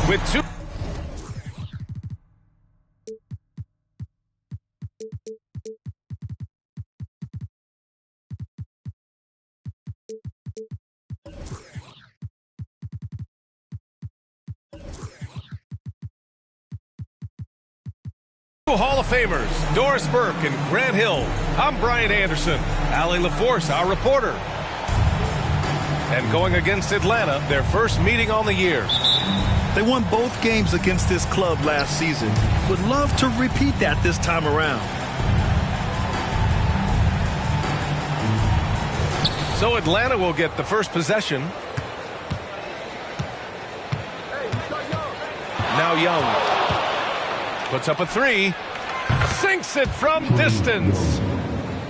With two. Hall of Famers, Doris Burke and Grant Hill. I'm Brian Anderson. Allie LaForce, our reporter. And going against Atlanta, their first meeting on the year. They won both games against this club last season. Would love to repeat that this time around. So Atlanta will get the first possession. Now Young. Puts up a three. Sinks it from distance.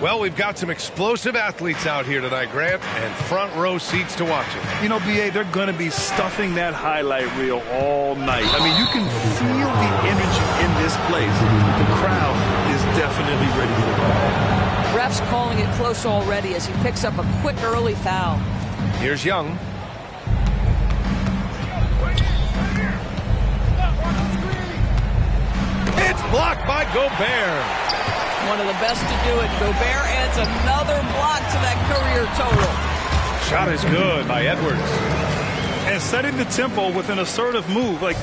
Well, we've got some explosive athletes out here tonight, Grant, and front row seats to watch it. You know, B.A., they're going to be stuffing that highlight reel all night. I mean, you can feel the energy in this place. The crowd is definitely ready for it. Ref's calling it close already as he picks up a quick early foul. Here's Young. It's blocked by Gobert. One of the best to do it. Gobert adds another block to that career total. Shot is good by Edwards. And setting the tempo with an assertive move. Like,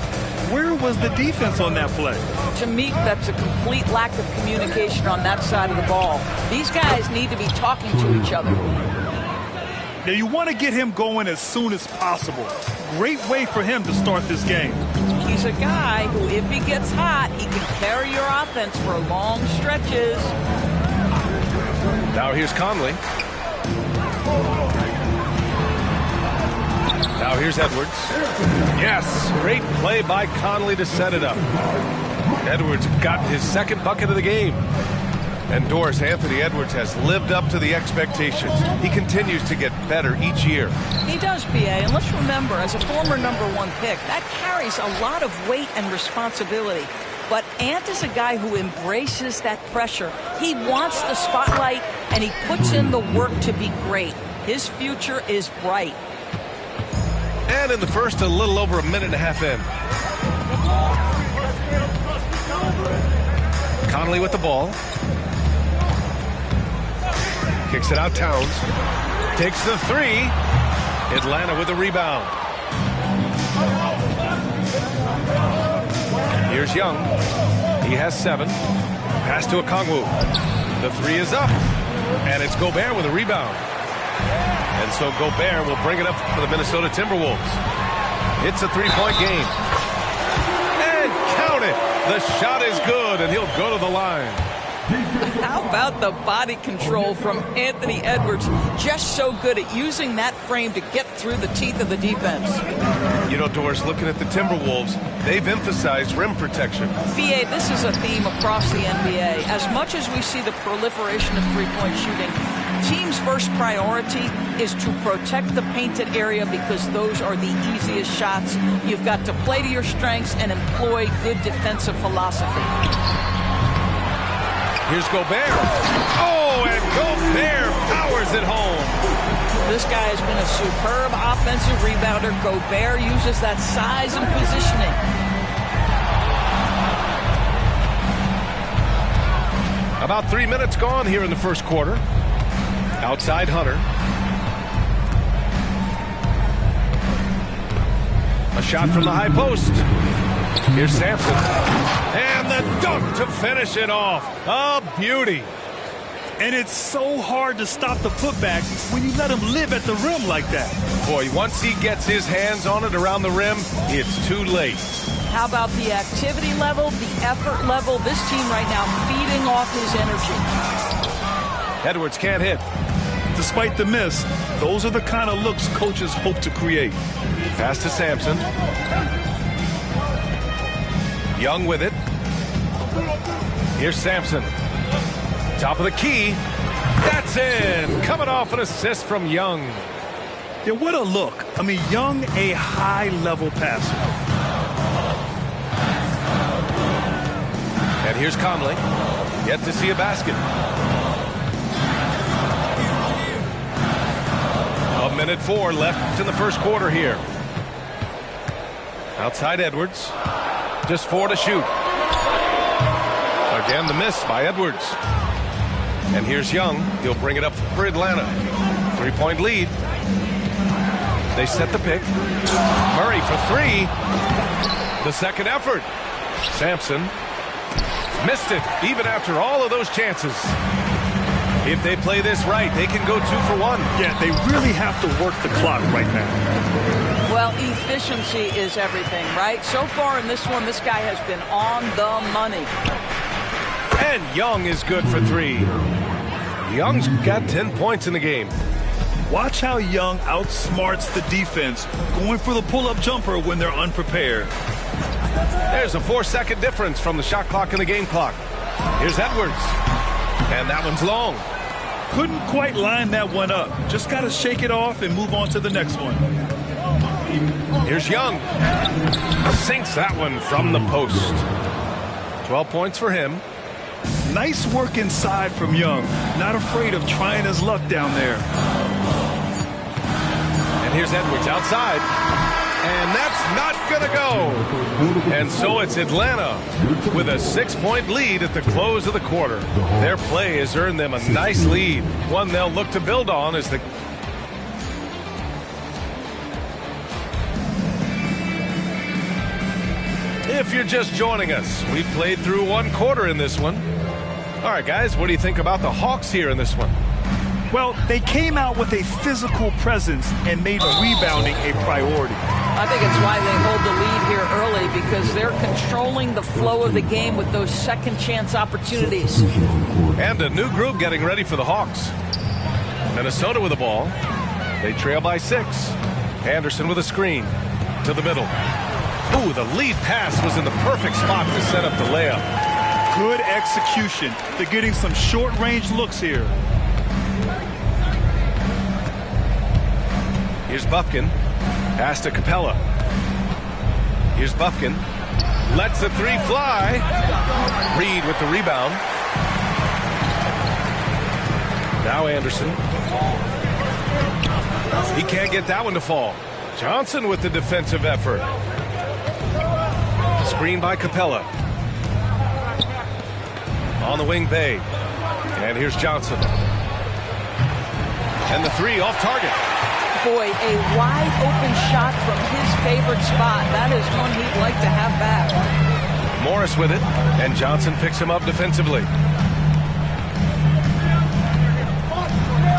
where was the defense on that play? To me, that's a complete lack of communication on that side of the ball. These guys need to be talking to each other. Now, you want to get him going as soon as possible. Great way for him to start this game. He's a guy who, if he gets hot, he can carry your offense for long stretches. Now here's Conley. Now here's Edwards. Yes, great play by Conley to set it up. Edwards got his second bucket of the game. And Doris, Anthony Edwards has lived up to the expectations. He continues to get better each year. He does, B.A., and let's remember, as a former #1 pick, that carries a lot of weight and responsibility. But Ant is a guy who embraces that pressure. He wants the spotlight, and he puts in the work to be great. His future is bright. And in the first, a little over a minute and a half in. Conley with the ball. Kicks it out, Towns. Takes the three. Atlanta with the rebound. Here's Young. He has 7. Pass to Okongwu. The three is up. And it's Gobert with a rebound. And so Gobert will bring it up for the Minnesota Timberwolves. It's a 3-point game. And count it. The shot is good, and he'll go to the line. How about the body control from Anthony Edwards? Just so good at using that frame to get through the teeth of the defense. You know, Doris, looking at the Timberwolves, they've emphasized rim protection. B.A., this is a theme across the NBA. As much as we see the proliferation of three-point shooting, team's first priority is to protect the painted area because those are the easiest shots. You've got to play to your strengths and employ good defensive philosophy. Here's Gobert. Oh, and Gobert powers it home. This guy has been a superb offensive rebounder. Gobert uses that size and positioning. About 3 minutes gone here in the first quarter. Outside Hunter. A shot from the high post. Here's Sampson. And the dunk to finish it off. A beauty. And it's so hard to stop the putback when you let him live at the rim like that. Boy, once he gets his hands on it around the rim, it's too late. How about the activity level, the effort level? This team right now feeding off his energy. Edwards can't hit. Despite the miss, those are the kind of looks coaches hope to create. Pass to Sampson. Young with it. Here's Sampson. Top of the key. That's in. Coming off an assist from Young. Yeah, what a look. I mean, Young, a high-level passer. And here's Conley. Yet to see a basket. 1:04 left in the first quarter here. Outside Edwards. Just 4 to shoot. Again, the miss by Edwards. And here's Young. He'll bring it up for Atlanta. 3-point lead. They set the pick. Murray for 3. The second effort. Sampson missed it even after all of those chances. If they play this right, they can go 2 for 1. Yeah, they really have to work the clock right now. Well, efficiency is everything, right? So far in this one, this guy has been on the money. And Young is good for 3. Young's got 10 points in the game. Watch how Young outsmarts the defense, going for the pull-up jumper when they're unprepared. There's a 4-second difference from the shot clock and the game clock. Here's Edwards. And that one's long. Couldn't quite line that one up. Just got to shake it off and move on to the next one. Here's Young. Sinks that one from the post. 12 points for him. Nice work inside from Young. Not afraid of trying his luck down there. And here's Edwards outside. And that's not going to go. And so it's Atlanta with a 6-point lead at the close of the quarter. Their play has earned them a nice lead, one they'll look to build on as the... If you're just joining us, we've played through 1 quarter in this one. All right, guys, what do you think about the Hawks here in this one? Well, they came out with a physical presence and made rebounding a priority. I think it's why they hold the lead here early, because they're controlling the flow of the game with those second chance opportunities. And a new group getting ready for the Hawks. Minnesota with the ball. They trail by 6. Anderson with a screen to the middle. Ooh, the lead pass was in the perfect spot to set up the layup. Good execution. They're getting some short-range looks here. Here's Bufkin. Pass to Capella. Here's Bufkin. Lets the 3 fly. Reed with the rebound. Now Anderson. He can't get that one to fall. Johnson with the defensive effort. Screen by Capella. On the wing, Bay. And here's Johnson. And the 3 off target. Boy, a wide open shot from his favorite spot. That is one he'd like to have back. Morris with it, and Johnson picks him up defensively.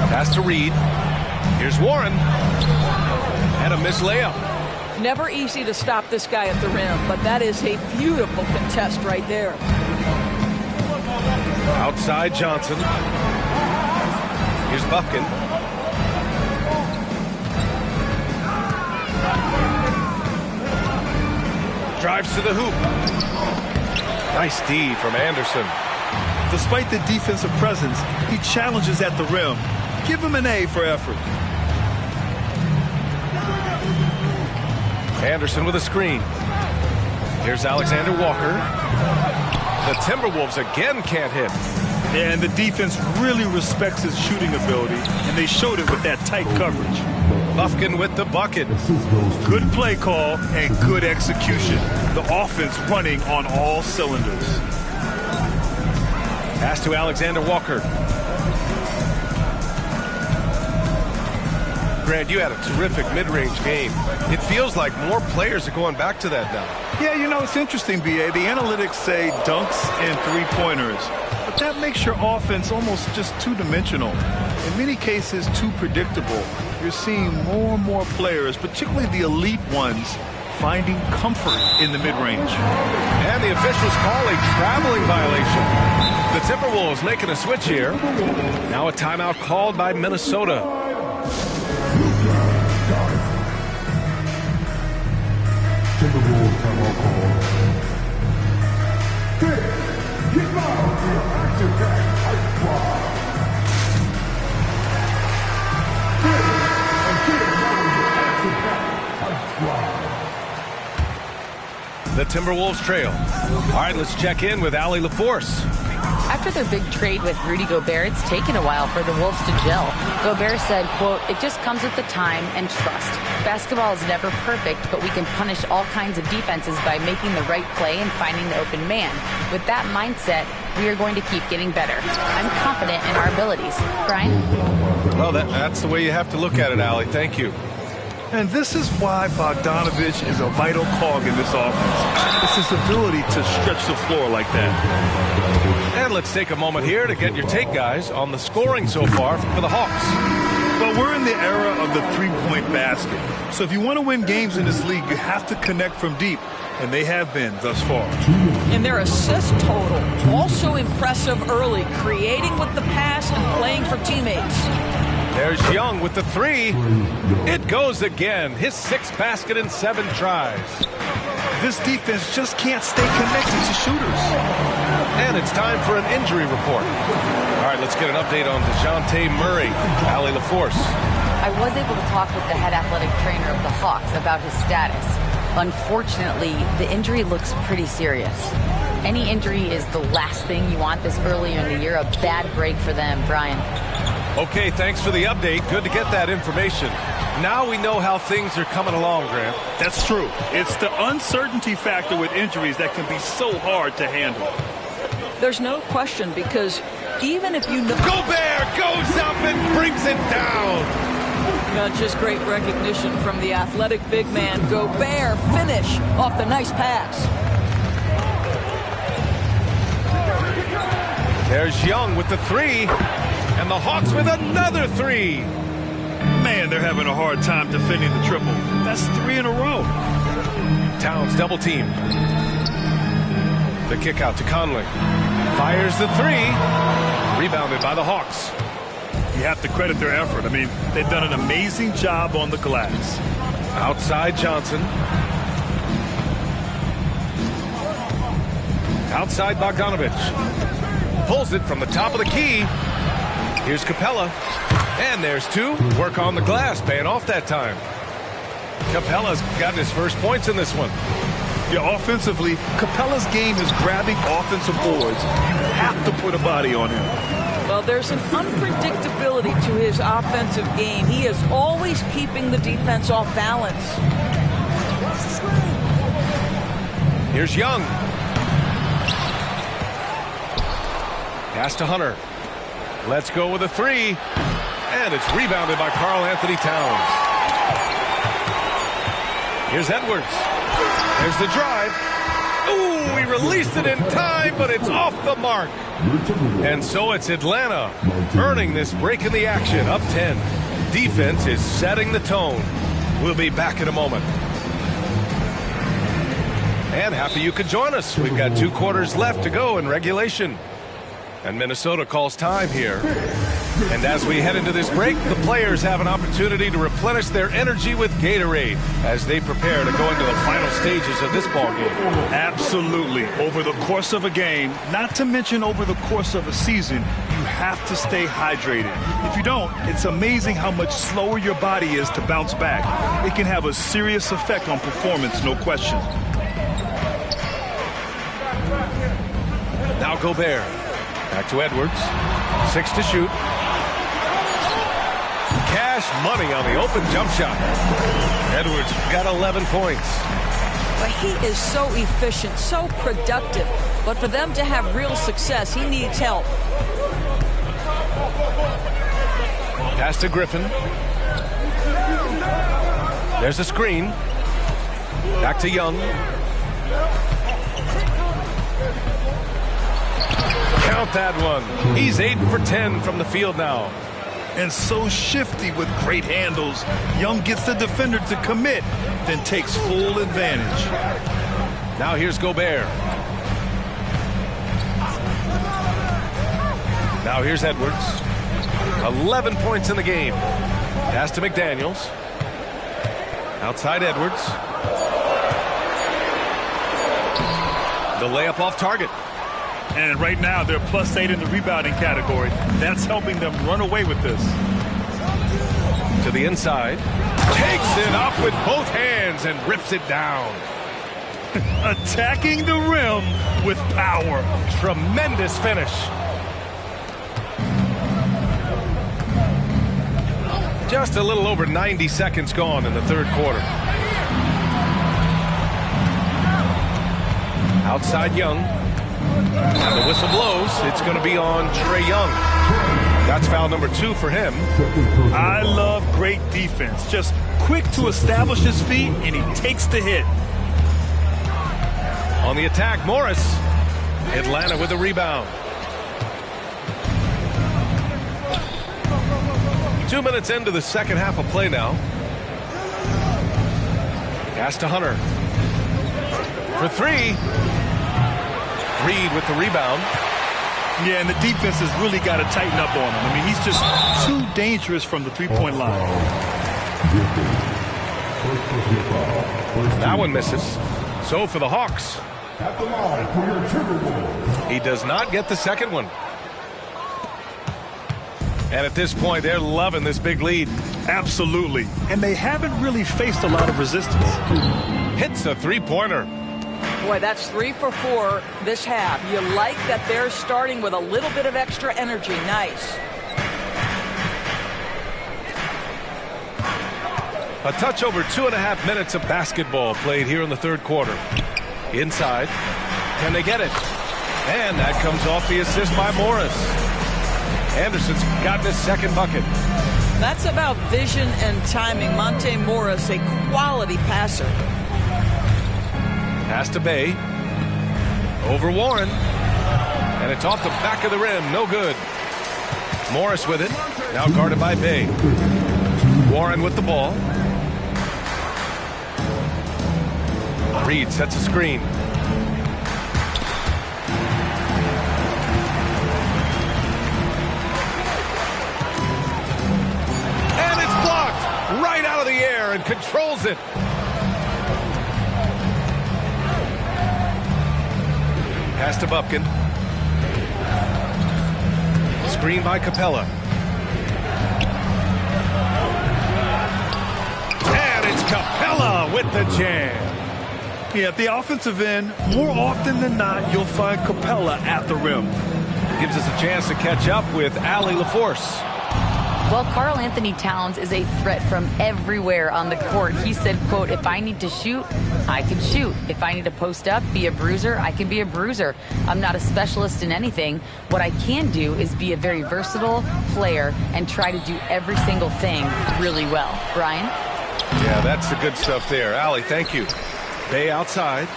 Pass to Reed. Here's Warren. And a missed layup. Never easy to stop this guy at the rim, but that is a beautiful contest right there. Outside Johnson. Here's Bufkin. Drives to the hoop. Nice D from Anderson. Despite the defensive presence, he challenges at the rim. Give him an A for effort. Anderson with a screen. Here's Alexander Walker. The Timberwolves again can't hit. And the defense really respects his shooting ability, and they showed it with that tight coverage. Bufkin with the bucket. Good play call and good execution. The offense running on all cylinders. Pass to Alexander Walker. Grant, you had a terrific mid-range game. It feels like more players are going back to that now. Yeah, you know, it's interesting, B.A. The analytics say dunks and three-pointers. But that makes your offense almost just two-dimensional. In many cases, too predictable. You're seeing more and more players, particularly the elite ones, finding comfort in the mid-range. And the officials call a traveling violation. The Timberwolves making a switch here. Now a timeout called by Minnesota. Timberwolves timeout call. Get out here, action back, ice squad. The Timberwolves trail. All right, let's check in with Allie LaForce. After their big trade with Rudy Gobert, it's taken a while for the Wolves to gel. Gobert said, quote, "It just comes with the time and trust. Basketball is never perfect, but we can punish all kinds of defenses by making the right play and finding the open man. With that mindset, we are going to keep getting better. I'm confident in our abilities." Brian? Well, that's the way you have to look at it, Allie. Thank you. And this is why Bogdanovich is a vital cog in this offense. It's his ability to stretch the floor like that. And let's take a moment here to get your take, guys, on the scoring so far for the Hawks. Well, we're in the era of the three-point basket. So if you want to win games in this league, you have to connect from deep. And they have been thus far. And their assist total, also impressive early, creating with the pass and playing for teammates. There's Young with the three. It goes again. His 6th basket in 7 tries. This defense just can't stay connected to shooters. And it's time for an injury report. All right, let's get an update on DeJounte Murray. Allie LaForce. I was able to talk with the head athletic trainer of the Hawks about his status. Unfortunately, the injury looks pretty serious. Any injury is the last thing you want this early in the year. A bad break for them, Brian. Okay, thanks for the update. Good to get that information. Now we know how things are coming along, Grant. That's true. It's the uncertainty factor with injuries that can be so hard to handle. There's no question, because even if you know... Gobert goes up and brings it down. Not just great recognition from the athletic big man. Gobert finish off the nice pass. There's Young with the three. And the Hawks with another three. Man, they're having a hard time defending the triple. That's 3 in a row. Towns double team. The kick out to Conley. Fires the three. Rebounded by the Hawks. You have to credit their effort. I mean, they've done an amazing job on the glass. Outside Johnson. Outside Bogdanovich. Pulls it from the top of the key. Here's Capella. And there's 2. Work on the glass, paying off that time. Capella's gotten his first points in this one. Yeah, offensively, Capella's game is grabbing offensive boards. You have to put a body on him. Well, there's an unpredictability to his offensive game. He is always keeping the defense off balance. Here's Young. Pass to Hunter. Let's go with a three. And it's rebounded by Karl Anthony Towns. Here's Edwards. There's the drive. Ooh, he released it in time, but it's off the mark. And so it's Atlanta earning this break in the action, up 10. Defense is setting the tone. We'll be back in a moment. And happy you could join us. We've got 2 quarters left to go in regulation. And Minnesota calls time here. And as we head into this break, the players have an opportunity to replenish their energy with Gatorade as they prepare to go into the final stages of this ball game. Absolutely. Over the course of a game, not to mention over the course of a season, you have to stay hydrated. If you don't, it's amazing how much slower your body is to bounce back. It can have a serious effect on performance, no question. Now Gobert. Back to Edwards. 6 to shoot. Cash money on the open jump shot. Edwards got 11 points. But he is so efficient, so productive. But for them to have real success, he needs help. Pass to Griffin. There's a screen. Back to Young. Count that one. He's 8 for 10 from the field now. And so shifty with great handles. Young gets the defender to commit, then takes full advantage. Now here's Gobert. Now here's Edwards. 11 points in the game. Pass to McDaniels. Outside Edwards. The layup off target. And right now, they're +8 in the rebounding category. That's helping them run away with this. To the inside. Takes it up with both hands and rips it down. Attacking the rim with power. Tremendous finish. Just a little over 90 seconds gone in the third quarter. Outside Young. And the whistle blows. It's going to be on Trae Young. That's foul number 2 for him. I love great defense. Just quick to establish his feet, and he takes the hit. On the attack, Morris. Atlanta with the rebound. 2 minutes into the second half of play now. Pass to Hunter. For 3. Reed with the rebound. Yeah, and the defense has really got to tighten up on him. I mean, he's just too dangerous from the three-point line. That one misses. So for the Hawks. He does not get the second one. And at this point, they're loving this big lead. Absolutely. And they haven't really faced a lot of resistance. Hits a three-pointer. Boy, that's 3 for 4 this half. You like that they're starting with a little bit of extra energy. Nice. A touch over 2.5 minutes of basketball played here in the third quarter. Inside. Can they get it? And that comes off the assist by Morris. Anderson's gotten his second bucket. That's about vision and timing. Monte Morris, a quality passer. Pass to Bay. Over Warren. And it's off the back of the rim. No good. Morris with it. Now guarded by Bay. Warren with the ball. Reed sets a screen. And it's blocked right out of the air and controls it. Pass to Bufkin. Screen by Capella. And it's Capella with the jam. Yeah, at the offensive end, more often than not, you'll find Capella at the rim. Gives us a chance to catch up with Allie LaForce. Well, Karl Anthony Towns is a threat from everywhere on the court. He said, quote, if I need to shoot, I can shoot. If I need to post up, be a bruiser, I can be a bruiser. I'm not a specialist in anything. What I can do is be a very versatile player and try to do every single thing really well. Brian? Yeah, that's the good stuff there. Allie, thank you. Bay outside.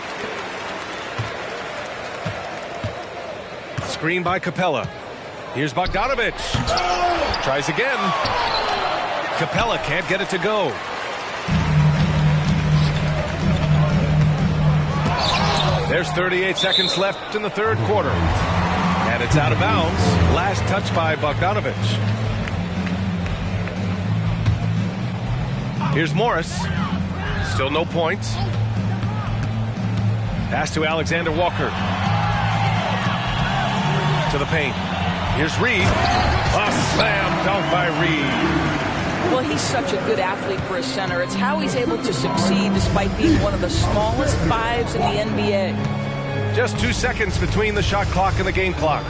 Screen by Capella. Here's Bogdanovich. Tries again. Capella can't get it to go. There's 38 seconds left in the third quarter. And it's out of bounds. Last touch by Bogdanovich. Here's Morris. Still no points. Pass to Alexander Walker. To the paint. Here's Reed. A slam dunk by Reed. Well, he's such a good athlete for a center. It's how he's able to succeed despite being one of the smallest fives in the NBA. Just 2 seconds between the shot clock and the game clock.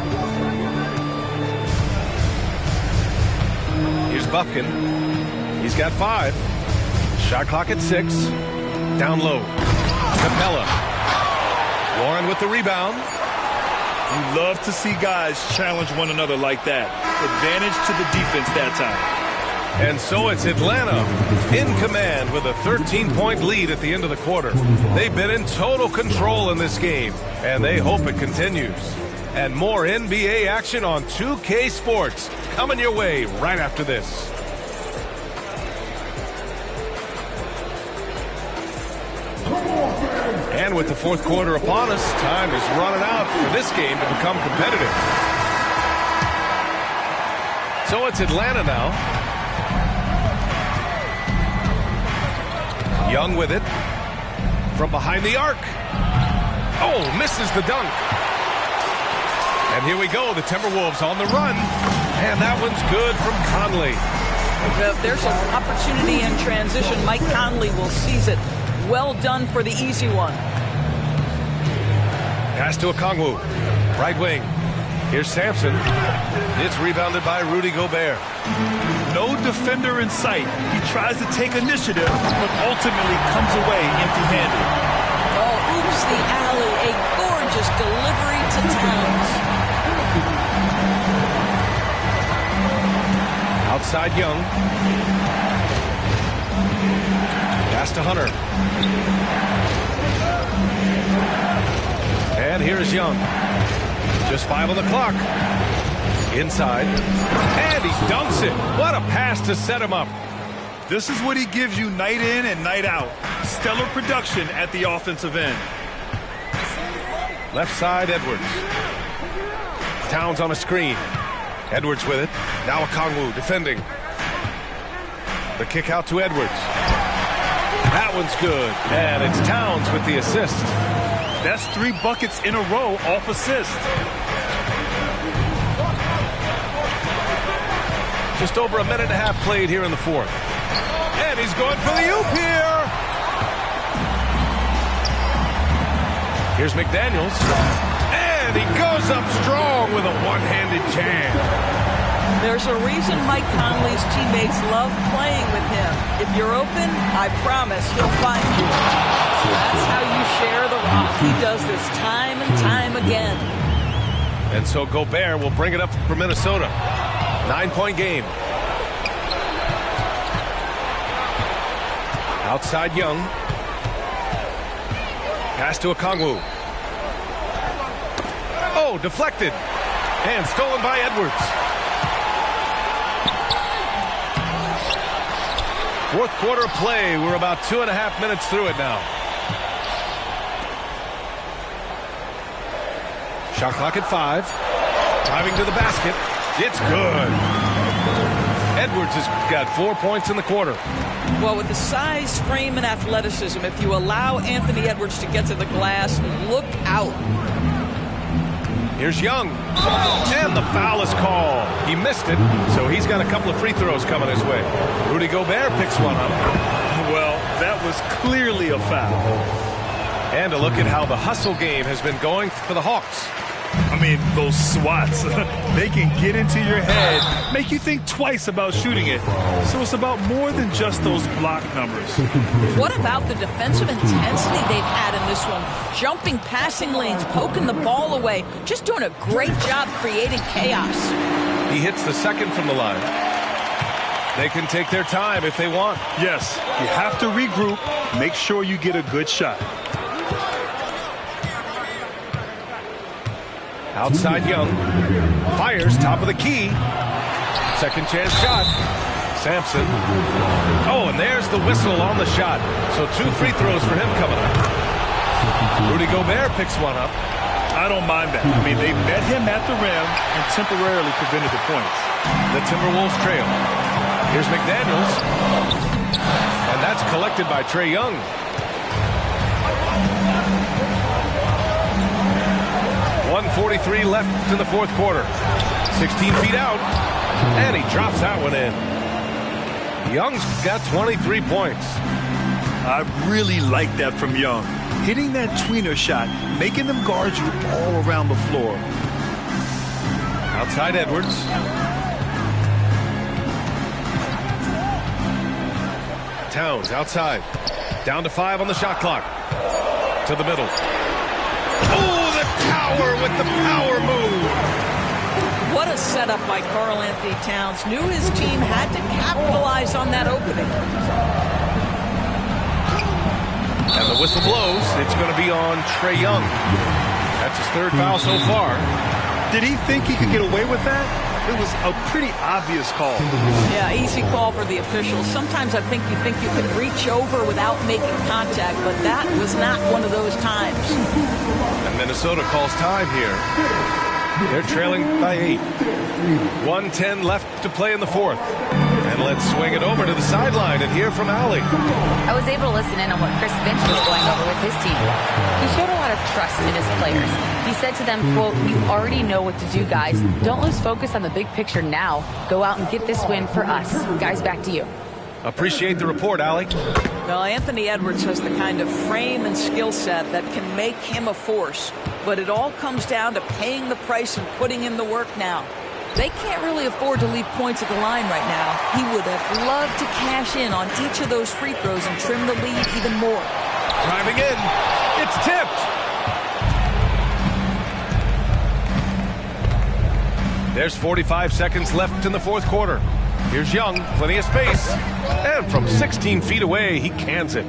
Here's Bufkin. He's got 5. Shot clock at 6. Down low. Capella. Warren with the rebound. You love to see guys challenge one another like that. Advantage to the defense that time. And so it's Atlanta in command with a 13-point lead at the end of the quarter. They've been in total control in this game, and they hope it continues. And more NBA action on 2K Sports coming your way right after this. And with the fourth quarter upon us, time is running out for this game to become competitive. So it's Atlanta now. Young with it. From behind the arc. Oh, misses the dunk. And here we go, the Timberwolves on the run. And that one's good from Conley. If there's an opportunity in transition, Mike Conley will seize it. Well done for the easy one. Pass to Okongwu. Right wing. Here's Sampson. It's rebounded by Rudy Gobert. No defender in sight. He tries to take initiative, but ultimately comes away empty-handed. Oh, oops, the alley. A gorgeous delivery to Towns. Outside Young. Pass to Hunter. And here's Young. Just 5 on the clock. Inside. And he dunks it. What a pass to set him up. This is what he gives you night in and night out. Stellar production at the offensive end. Left side, Edwards. Towns on a screen. Edwards with it. Now Okongwu defending. The kick out to Edwards. That one's good. And it's Towns with the assist. That's 3 buckets in a row off assist. Just over a minute and a half played here in the fourth. And he's going for the oop here. Here's McDaniels. And he goes up strong with a one-handed jam. There's a reason Mike Conley's teammates love playing with him. If you're open, I promise he'll find you. That's how you share the rock. He does this time and time again. And so Gobert will bring it up for Minnesota. 9-point game. Outside Young. Pass to Okongwu. Oh, deflected. And stolen by Edwards. Fourth quarter of play. We're about 2.5 minutes through it now. Shot clock at 5. Driving to the basket. It's good. Edwards has got 4 points in the quarter. Well, with the size, frame, and athleticism, if you allow Anthony Edwards to get to the glass, look out. Here's Young. And the foul is called. He missed it, so he's got a couple of free throws coming his way. Rudy Gobert picks one up. Well, that was clearly a foul. And a look at how the hustle game has been going for the Hawks. I mean, those swats, they can get into your head, make you think twice about shooting it. So it's about more than just those block numbers. What about the defensive intensity they've had in this one? Jumping passing lanes, poking the ball away, just doing a great job creating chaos. He hits the second from the line. They can take their time if they want. Yes, you have to regroup, make sure you get a good shot. Outside Young. Fires, top of the key. Second chance shot. Sampson. Oh, and there's the whistle on the shot. So 2 free throws for him coming up. Rudy Gobert picks one up. I don't mind that. I mean, they met him at the rim and temporarily prevented the points. The Timberwolves trail. Here's McDaniels. And that's collected by Trae Young. .143 left in the fourth quarter. 16 feet out. And he drops that one in. Young's got 23 points. I really like that from Young. Hitting that tweener shot, making them guard you all around the floor. Outside Edwards. Towns outside. Down to 5 on the shot clock. To the middle. Oh, the tower with the power move. What a setup by Karl-Anthony Towns. Knew his team had to capitalize on that opening. And the whistle blows. It's going to be on Trae Young. That's his 3rd foul so far. Did he think he could get away with that? It was a pretty obvious call. Yeah, easy call for the officials. Sometimes I think you can reach over without making contact, but that was not one of those times. And Minnesota calls time here. They're trailing by 8. 1:10 left to play in the fourth. And let's swing it over to the sideline and hear from Allie. I was able to listen in on what Chris Finch was going over with his team. He showed a lot of trust in his players. He said to them, quote, "You already know what to do, guys. Don't lose focus on the big picture now. Go out and get this win for us." Guys, back to you. Appreciate the report, Allie. Well, Anthony Edwards has the kind of frame and skill set that can make him a force. but it all comes down to paying the price and putting in the work now. They can't really afford to leave points at the line right now. He would have loved to cash in on each of those free throws and trim the lead even more. Driving in. It's tipped. There's 45 seconds left in the fourth quarter. Here's Young, plenty of space. And from 16 feet away, he cans it.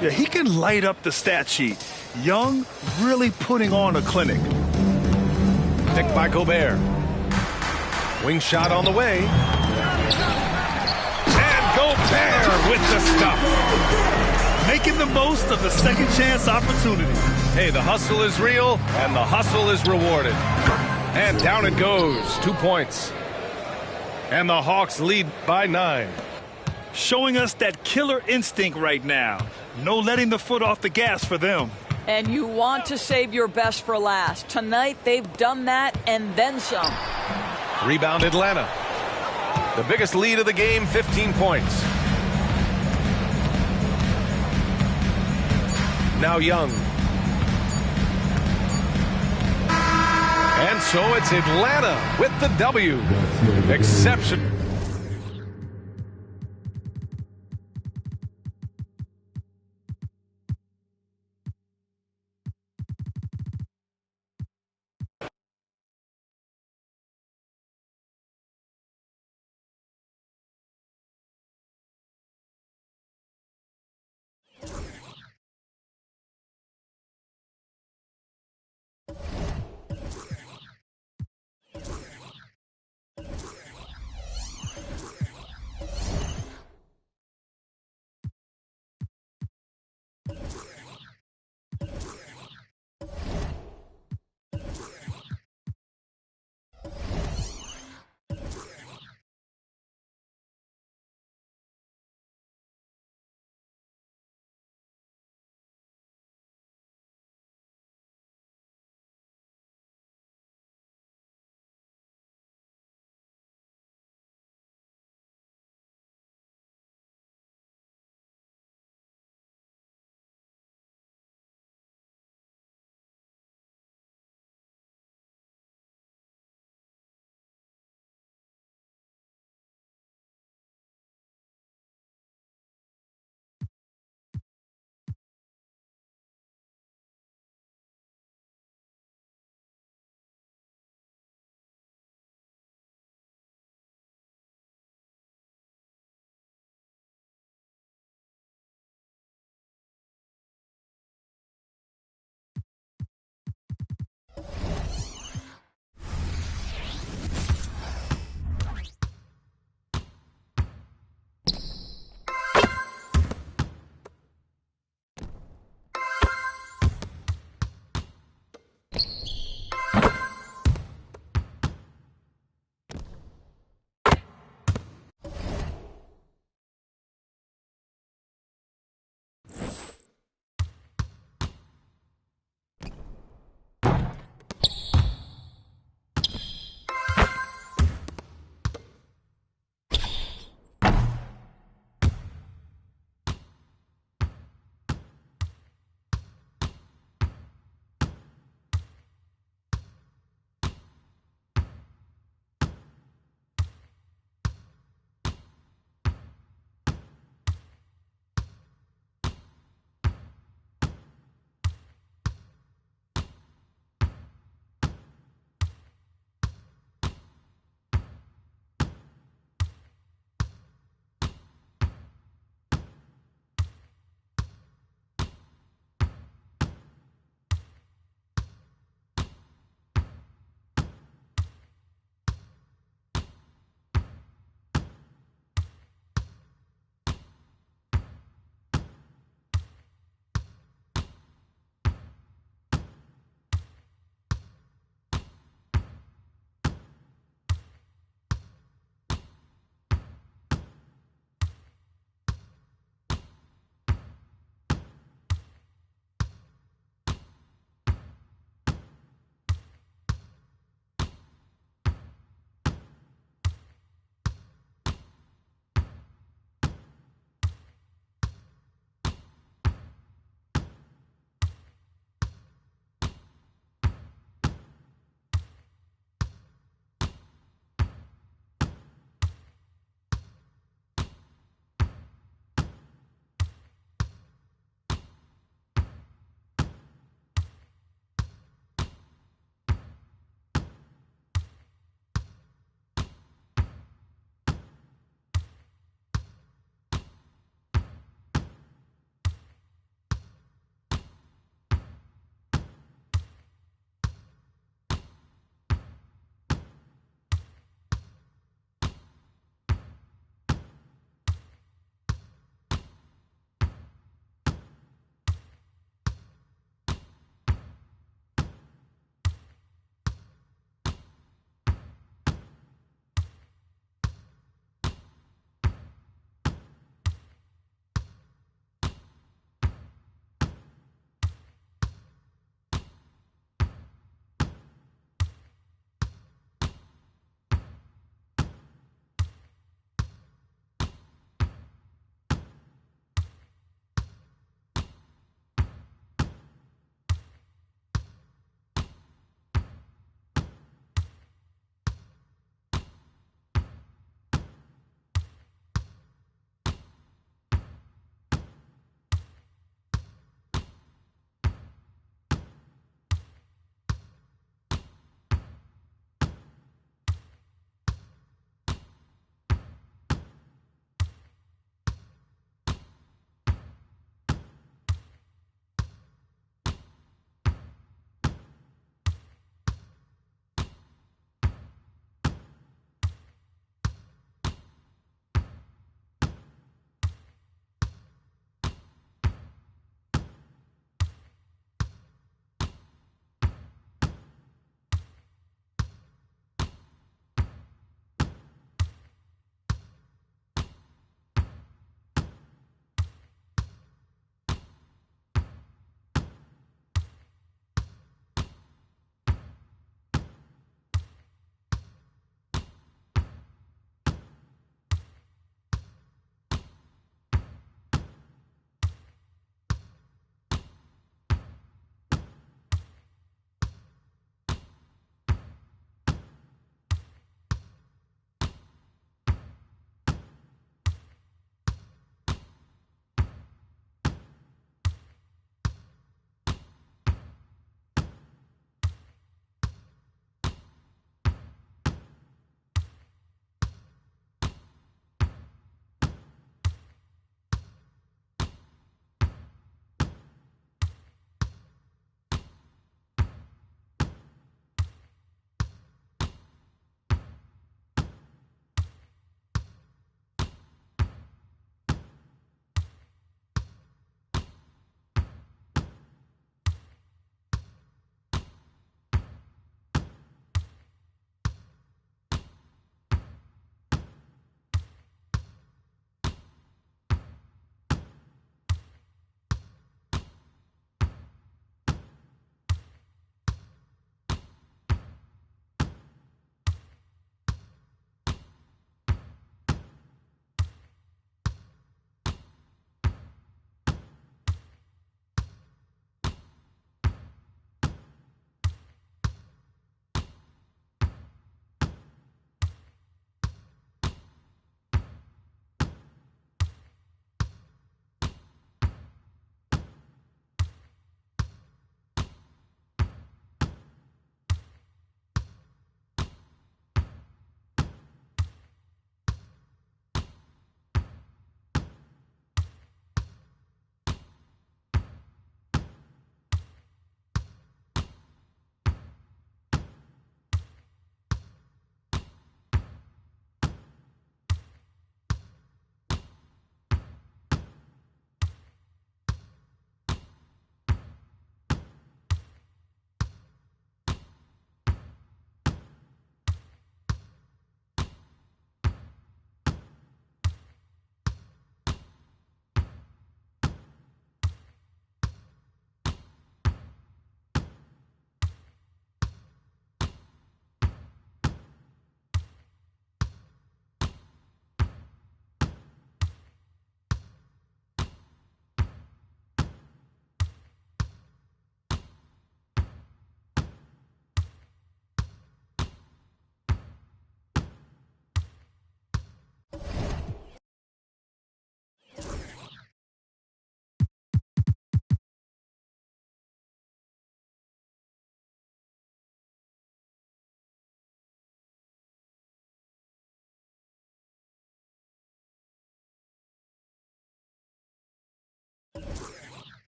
Yeah, he can light up the stat sheet. Young really putting on a clinic. Picked by Gobert. Wing shot on the way. And Gobert with the stuff. Making the most of the second chance opportunity. Hey, the hustle is real, and the hustle is rewarded. And down it goes. 2 points. And the Hawks lead by 9. Showing us that killer instinct right now. No letting the foot off the gas for them. And you want to save your best for last. Tonight, they've done that and then some. Rebound Atlanta. The biggest lead of the game, 15 points. Now Young. And so it's Atlanta with the W. Exception.